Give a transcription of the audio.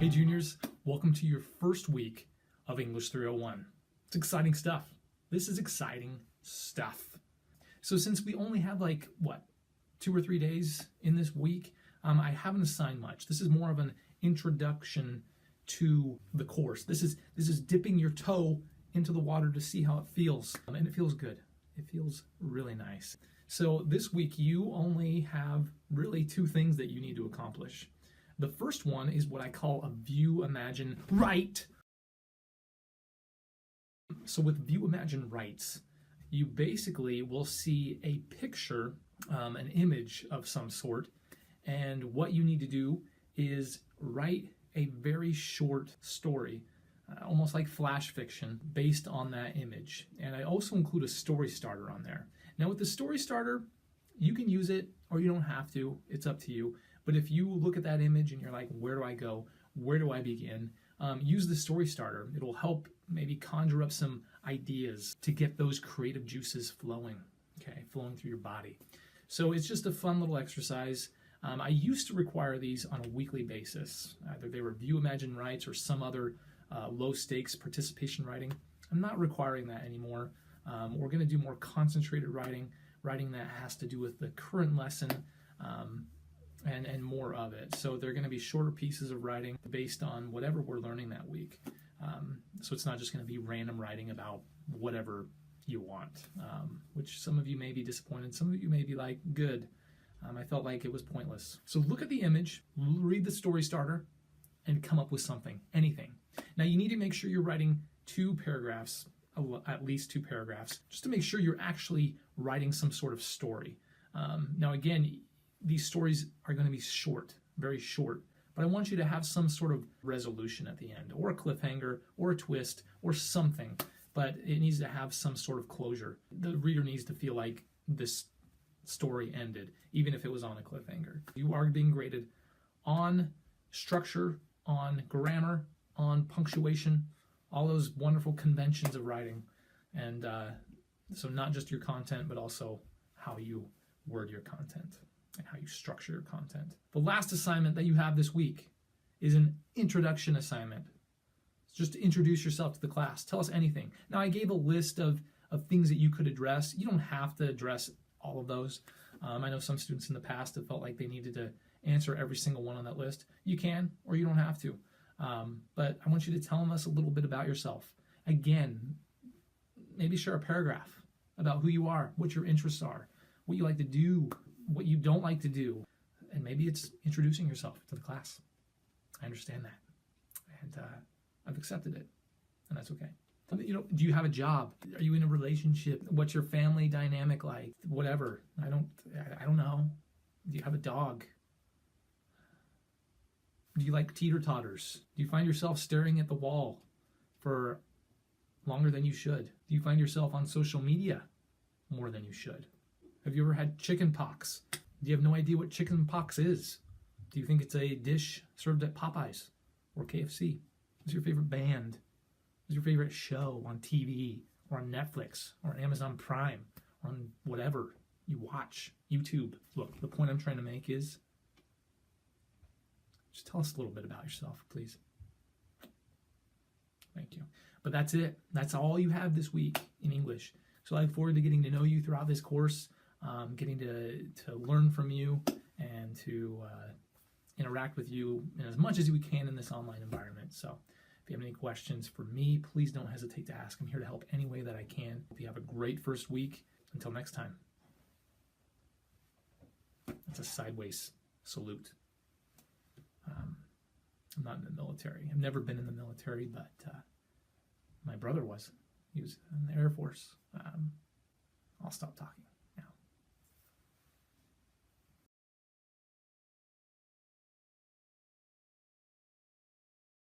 Hey juniors, welcome to your first week of English 301. It's exciting stuff. This is exciting stuff. So since we only have 2 or 3 days in this week, I haven't assigned much. This is more of an introduction to the course. This is dipping your toe into the water to see how it feels. And it feels good. It feels really nice. So this week you only have really 2 things that you need to accomplish. The first one is what I call a view, imagine, write. So with view, imagine, writes, you basically will see a picture, an image of some sort, and what you need to do is write a very short story, almost like flash fiction, based on that image. And I also include a story starter on there. Now with the story starter, you can use it or you don't have to. It's up to you. But if you look at that image and you're like, where do I go? Where do I begin? Use the story starter. It'll help maybe conjure up some ideas to get those creative juices flowing through your body. So it's just a fun little exercise. I used to require these on a weekly basis. Either they were view, imagine, writes or some other low stakes participation writing. I'm not requiring that anymore. We're going to do more concentrated writing that has to do with the current lesson. And more of it. So they're going to be shorter pieces of writing based on whatever we're learning that week. So it's not just going to be random writing about whatever you want, which some of you may be disappointed. Some of you may be like, good. I felt like it was pointless. So look at the image, read the story starter, and come up with something, anything. Now you need to make sure you're writing 2 paragraphs, at least 2 paragraphs, just to make sure you're actually writing some sort of story. Now again, these stories are going to be short, very short, but I want you to have some sort of resolution at the end, or a cliffhanger, or a twist, or something, but it needs to have some sort of closure. The reader needs to feel like this story ended, even if it was on a cliffhanger. You are being graded on structure, on grammar, on punctuation, all those wonderful conventions of writing, and so not just your content, but also how you word your content and how you structure your content. The last assignment that you have this week is an introduction assignment. It's just to introduce yourself to the class. Tell us anything. Now, I gave a list of things that you could address. You don't have to address all of those. I know some students in the past have felt like they needed to answer every single one on that list. You can, or you don't have to. But I want you to tell us a little bit about yourself. Again, maybe share a paragraph about who you are, what your interests are, what you like to do, what you don't like to do, and maybe it's introducing yourself to the class. I understand that, and I've accepted it, and that's okay. Do you have a job? Are you in a relationship? What's your family dynamic like? Whatever. I don't know. Do you have a dog? Do you like teeter-totters? Do you find yourself staring at the wall for longer than you should? Do you find yourself on social media more than you should? Have you ever had chicken pox? Do you have no idea what chicken pox is? Do you think it's a dish served at Popeyes or KFC? What's your favorite band? What's your favorite show on TV or on Netflix or on Amazon Prime or on whatever you watch? YouTube. Look, the point I'm trying to make is just tell us a little bit about yourself, please. Thank you. But that's it. That's all you have this week in English. So I look forward to getting to know you throughout this course. Getting to learn from you and to interact with you as much as we can in this online environment. So if you have any questions for me, please don't hesitate to ask. I'm here to help any way that I can. Hope you have a great first week. Until next time. That's a sideways salute. I'm not in the military. I've never been in the military, but my brother was. He was in the Air Force. I'll stop talking.